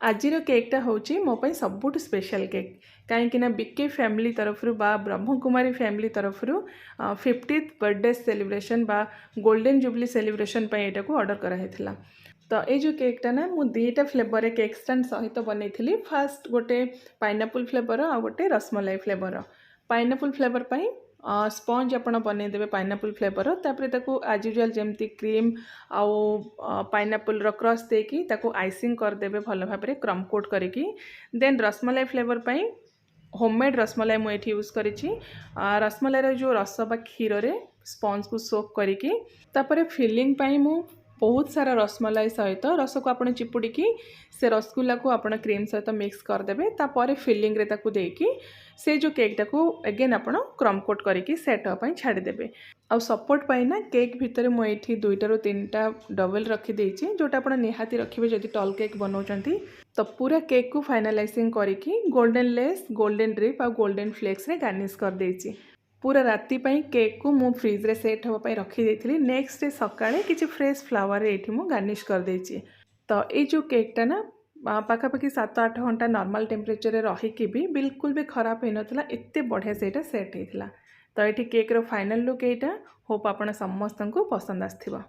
आजिर केकटा हूँ मो सबुठ special cake कहीं बीके फैमिली तरफ बा ब्रह्मकुमारी फैमिली तरफ 50th बर्थडे सेलिब्रेशन बा गोल्डन जुबली सेलिब्रेशन यहाँ को ऑर्डर कराइला। तो ये जो केकटा ना मु दीटा फ्लेवर केक स्टैंड सहित बनई फास्ट गोटे पाइनापल फ्लेवर आ गोटे rasmalai flavour. Pineapple flavour sponge आप बनईदे पाइनापल फ्लेवर तापर ताको एज यूजुअल जमती क्रीम आउ पाइनापल क्रश देकी ताको आइसिंग करदेवे भल भाव में क्रम कोट करिकी। Then rasmalai flavour homemade rasmalai मुझे यूज करी रसमलाई जो रस बा क्षीर रे स्पंज को सोक करिकी तापर फिलिंग मु बहुत सारा रसमलाई सहित रस को आप चिपुड़ी से रसगुल्ला को आप क्रीम सहित मिक्स करदे तापर फिलिंग रे ताकू देकी से जो केकटा को अगेन आप क्रम कोट करके सेट होगा छाड़देवे। आउ सपोर्ट पाइना केक भितर मुझे 2 ରୁ 3टा डबल रखीदे जोटा आप निहाती रखिए जदि टल केक बनाऊँच। तो पूरा केक को फाइनालाइजिंग करके गोल्डन लेस गोल्डन ड्रिप और गोल्डन फ्लेक्स रे गार्निश कर देछि। पूरा राति केक को मु फ्रिज रे सेट होगा रखी नेक्स्ट डे सकाळे किछि फ्रेश फ्लावर ये गार्निश कर देछि। तो ये जो केकटा ना पाखापाखि 7-8 घंटा नॉर्मल टेम्परेचर रे रही भी बिल्कुल भी खराब हो नाला एते बढ़िया से सेट होता। तो ये केक रो फाइनल लुक यहाँ होप आपण समस्त को पसंद आस्थिबा।